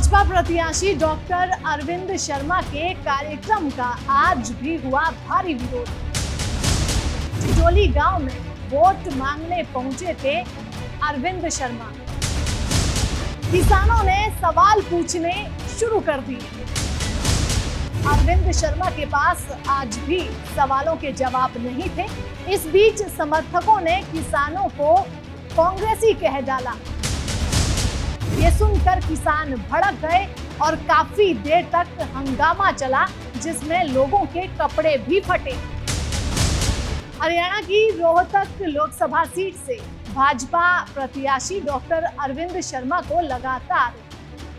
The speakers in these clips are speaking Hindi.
भाजपा प्रत्याशी डॉक्टर अरविंद शर्मा के कार्यक्रम का आज भी हुआ भारी विरोध। टिटोली गांव में वोट मांगने पहुंचे थे अरविंद शर्मा। किसानों ने सवाल पूछने शुरू कर दिए। अरविंद शर्मा के पास आज भी सवालों के जवाब नहीं थे। इस बीच समर्थकों ने किसानों को कांग्रेसी कह डाला। ये सुनकर किसान भड़क गए और काफी देर तक हंगामा चला, जिसमें लोगों के कपड़े भी फटे। हरियाणा की रोहतक लोकसभा सीट से भाजपा प्रत्याशी डॉक्टर अरविंद शर्मा को लगातार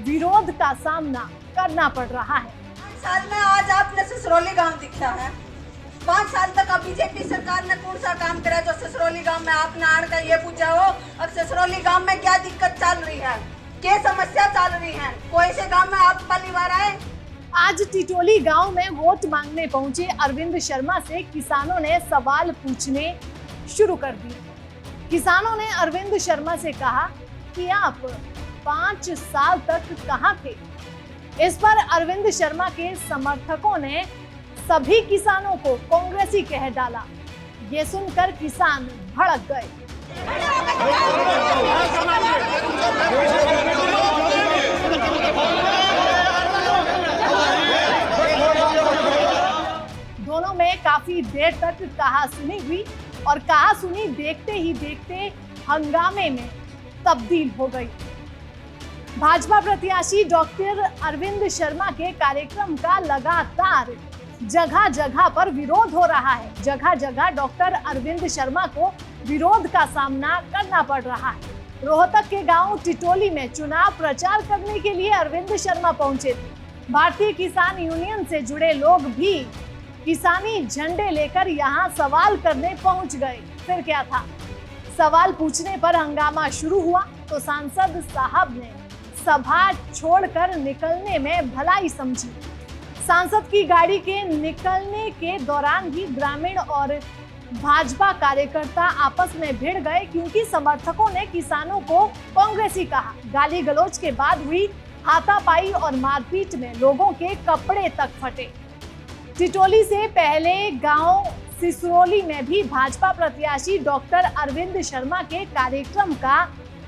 विरोध का सामना करना पड़ रहा है। 5 साल में आज आपने ससरौली गांव दिखा है। 5 साल तक अब बीजेपी सरकार ने कौन सा काम करा जो ससरौली गांव में आपने आड़ कर ये पूछा हो अब ससरौली गांव में क्या दिक्कत चल रही है, क्या समस्या चल रही है, कोई से गांव में आप पहली बार आए। आज टिटोली गांव में वोट मांगने पहुंचे अरविंद शर्मा से किसानों ने सवाल पूछने शुरू कर दिए। किसानों ने अरविंद शर्मा से कहा कि आप 5 साल तक कहां थे। इस पर अरविंद शर्मा के समर्थकों ने सभी किसानों को कांग्रेसी कह डाला। ये सुनकर किसान भड़क गए। दोनों में काफी देर तक कहासुनी हुई और कहासुनी देखते ही देखते हंगामे में तब्दील हो गई। भाजपा प्रत्याशी डॉक्टर अरविंद शर्मा के कार्यक्रम का लगातार जगह जगह पर विरोध हो रहा है। जगह जगह डॉक्टर अरविंद शर्मा को विरोध का सामना करना पड़ रहा है। रोहतक के गांव टिटोली में चुनाव प्रचार करने के लिए अरविंद शर्मा पहुंचे थे। भारतीय किसान यूनियन से जुड़े लोग भी किसानी झंडे लेकर यहां सवाल करने पहुंच गए। फिर क्या था, सवाल पूछने पर हंगामा शुरू हुआ तो सांसद साहब ने सभा छोड़कर निकलने में भलाई समझी। सांसद की गाड़ी के निकलने के दौरान ही ग्रामीण और भाजपा कार्यकर्ता आपस में भिड़ गए, क्योंकि समर्थकों ने किसानों को कांग्रेसी कहा। गाली गलौज के बाद हुई हाथापाई और मारपीट में लोगों के कपड़े तक फटे। टिटोली से पहले गांव सिसरौली में भी भाजपा प्रत्याशी डॉक्टर अरविंद शर्मा के कार्यक्रम का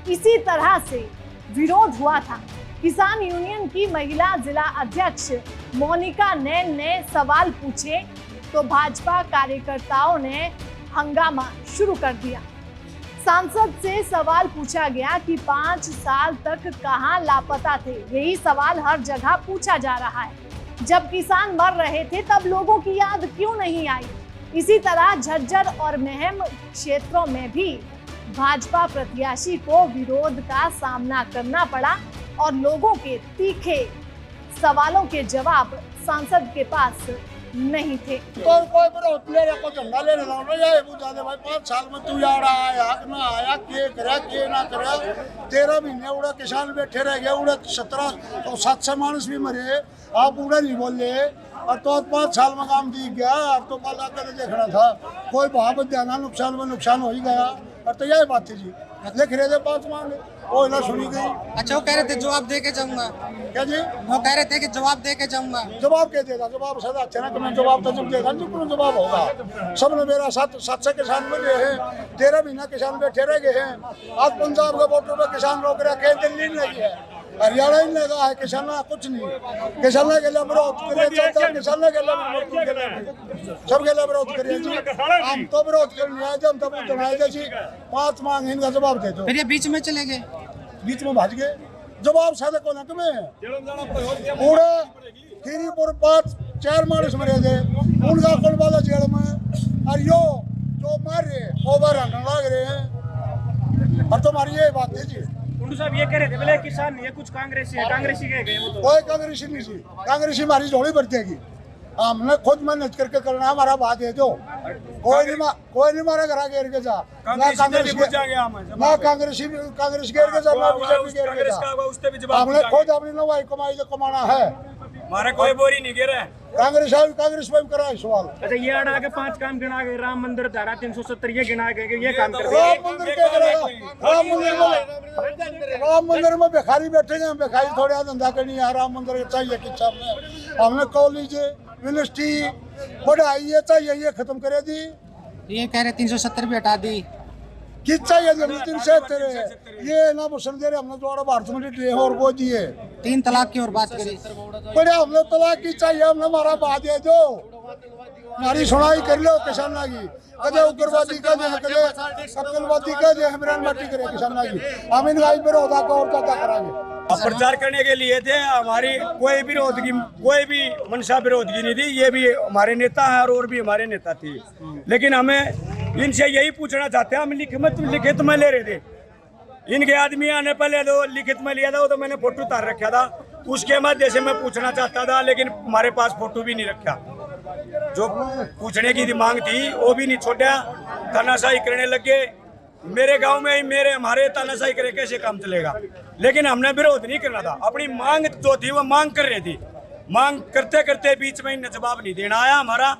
इसी तरह से विरोध हुआ था। किसान यूनियन की महिला जिला अध्यक्ष मोनिका नैन ने सवाल पूछे तो भाजपा कार्यकर्ताओं ने हंगामा शुरू कर दिया। सांसद से सवाल पूछा गया कि 5 साल तक कहां लापता थे। यही सवाल हर जगह पूछा जा रहा है। जब किसान मर रहे थे तब लोगों की याद क्यों नहीं आई। इसी तरह झज्जर और महम क्षेत्रों में भी भाजपा प्रत्याशी को विरोध का सामना करना पड़ा और लोगों के तीखे सवालों के जवाब सांसद के पास नहीं थे। तो कोई विरोध ले को झंडा लेने लाओ ये पूछा दे भाई 5 साल में तू यार आया ना आया के करे के ना करे। 13 महीने उड़ा किसान बैठे रह गए, उड़ा 17 तो 700 मानुस भी मरे, आप उड़ा नहीं बोले और तो 5 साल में काम दी गया। अब तो कल आकर देखना था कोई भाव देना नुकसान में नुकसान हो ही गया। और तो यही बात थी जी, लिख रहे थे 5 मांगे वो ना सुनी गई। अच्छा, वो कह रहे थे जवाब दे के जाऊंगा। क्या जी? वो कह रहे थे कि जवाब दे के जाऊंगा। जवाब क्या देगा? जवाब सदा अच्छा ना करना, जवाब तो जब देगा नहीं जवाब होगा। सबने मेरा 700 किसान बने हैं, 13 महीना किसान बैठे रह गए हैं। आज पंजाब के बॉर्डर पर किसान रोक रखे, दिल्ली में लगी है, हरियाणा ही लगा है। किसान कुछ नहीं, किसान के लिए विरोध करे, किसान के लिए सब के लिए विरोध करे जी। हम तो विरोध करने आए थे, हम तब बनाए जी 5 मांग इनका जवाब दे दो। फिर ये बीच में चले गए, बीच में भाज गए। जवाब सादे को नक में पूरे खीरीपुर 4 मानुस मरे थे, उनका कौन वाला जेल में और यो जो मारे ओवर हंडन लग रहे हैं। और तुम्हारी ये बात है जी। साहब ये कह रहे थे बोले किसान नहीं है, कुछ कांग्रेसी है, कांग्रेसी कह गए वो तो। कोई कांग्रेसी नहीं जी, कांग्रेसी हमारी झोली बरतेगी। हमने खुद मेहनत करके करना, हमारा बात है। जो कोई नहीं मारा घर घेर के जा, ना कांग्रेस घेर के जा, ना बीजेपी घेर के जा। हमने खुद अपनी नवाई कमाई जो कमाना है हमारा कोई बोरी नहीं गिरा है। कांग्रेस में करा है सवाल। अच्छा, ये अड़ा के 5 काम गिना गए, राम मंदिर धारा 370 ये गिना गए, ये काम कर दिया। राम मंदिर क्या करेगा? राम मंदिर में भिखारी बैठेंगे, हम भिखारी थोड़ा धंधा करनी है। राम मंदिर चाहिए किस हमने कॉलेज यूनिवर्सिटी पढ़ाई ये चाहिए, ये खत्म करे दी। ये कह रहे 370 भी हटा दी। किस चाहिए जब 370 ये ना पसंद दे रहे हमने द्वारा भारत में और वो दिए 3 तलाक की और बात करी। बड़े हमने तलाक की चाहिए, हमने हमारा बात दे दो, हमारी सुनाई कर लो किसाना की। कदे उग्रवादी का कदे कत्लवादी का इमरान माटी करे किसाना की। हम इन गाई विरोध का और क्या कराएंगे? प्रचार करने के लिए थे, हमारी कोई विरोधगी, कोई भी मंशा विरोधगी नहीं थी। ये भी हमारे नेता हैं और भी हमारे नेता थे, लेकिन हमें इनसे यही पूछना चाहते हैं। हम लिखित में ले रहे थे, इनके आदमी आने पहले तो लिखित में लिया था, वो तो मैंने फोटो उतार रखा था। उसके मध्य से मैं पूछना चाहता था, लेकिन हमारे पास फोटो भी नहीं रखा। जो पूछने की मांग थी वो भी नहीं छोड़ा, तानाशाही करने लगे। मेरे गांव में ही हमारे तानाशाही करे कैसे काम चलेगा? लेकिन हमने विरोध नहीं करना था, अपनी मांग जो थी वो मांग कर रही थी। मांग करते करते बीच में इन्हें जवाब नहीं देना आया हमारा।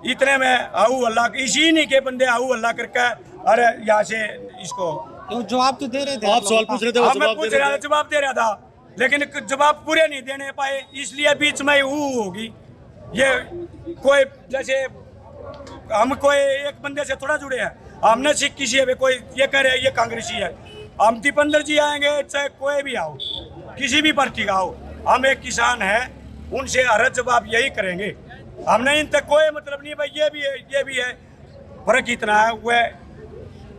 इतने में आहू अल्लाह, इसी नहीं के बंदे आहू अल्लाह करके अरे यहाँ से इसको तो जवाब तो दे रहे थे, आप सवाल पूछ रहे थे, मैं पूछ रहा था, जवाब दे रहा था, लेकिन जवाब पूरे नहीं देने पाए, इसलिए बीच में होगी। ये कोई जैसे हम कोई एक बंदे से थोड़ा जुड़े हैं, हमने सिख किसी है कोई ये कह रहे ये कांग्रेसी है, हम दीपेंद्र जी आएंगे चाहे कोई भी आओ, किसी भी पार्टी का आओ, हम एक किसान है, उनसे हर जवाब यही करेंगे। हमने इन तक कोई मतलब नहीं भाई ये भी है। फर्क इतना है, वह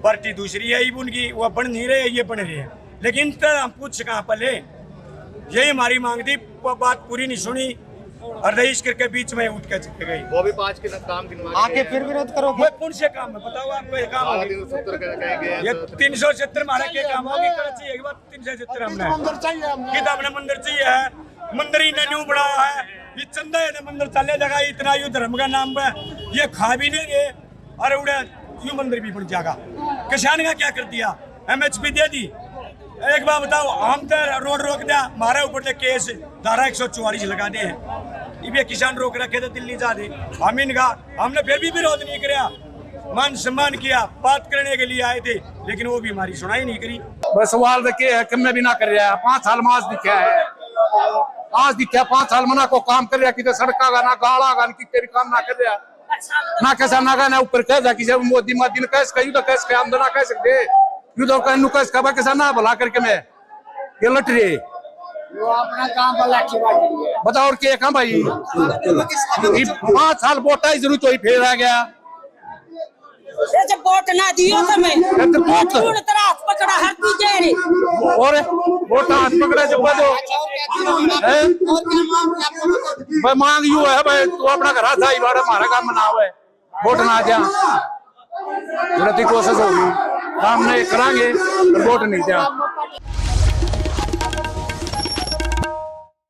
पार्टी दूसरी है, उनकी वह बन नहीं रहे, ये बन रही है। लेकिन इन तक हम पूछ कहाँ पले, यही हमारी मांग थी। बात पूरी नहीं सुनी और रईस करके बीच में उठ के चले गई। वो भी 5 के काम गिनवा आके फिर विरोध करोगे? कौन से काम है बताओ आपको? ये काम होगी 370 हमारे के काम होगी, कराची एक बार 370 हमने मंदिर चाहिए हमने, किताब ने मंदिर चाहिए है, मंदिर ही ने न्यू बनाया है, ये चंदा है मंदिर चले जगह इतना यू धर्म का नाम है, ये खा भी लेंगे और उड़े यू मंदिर भी बन जाएगा। किसान का क्या कर दिया? MHP दे दी। एक बार बताओ, हम तो रोड रोक दिया, हमारे ऊपर तो केस धारा 144 लगा दे हैं, ये किसान रोक रखे थे दिल्ली जा दे। हम इनका हमने फिर भी विरोध नहीं किया, मान सम्मान किया, बात करने के लिए आए थे, लेकिन वो भी हमारी सुनाई नहीं करी। बस सवाल रखे है, कम में भी ना कर रहा है। 5 साल में आज दिखा है, आज दिखा 5 साल मना को काम कर रहा, किधर सड़का का ना गाड़ा का कि तेरी काम ना कर रहा ना, कैसा ना का ना ऊपर कह जा कि जब मोदी ने कैसे कही तो कैसे हम ना कह सकते यू तो कहनु कैसे कबा कैसा ना भला करके मैं ये लट रही अपना काम बताओ और क्या काम भाई। 5 साल वोटा जरूर तो फिर आ गया जब वोट ना दियो तो हाथ पकड़ा हर दीजे रे और वोट हाथ पकड़ा जब भाई मांग यू है भाई, तू अपना घर था हमारा काम ना हुआ वोट ना दिया, कोशिश होगी काम नहीं करांगे वोट नहीं दिया।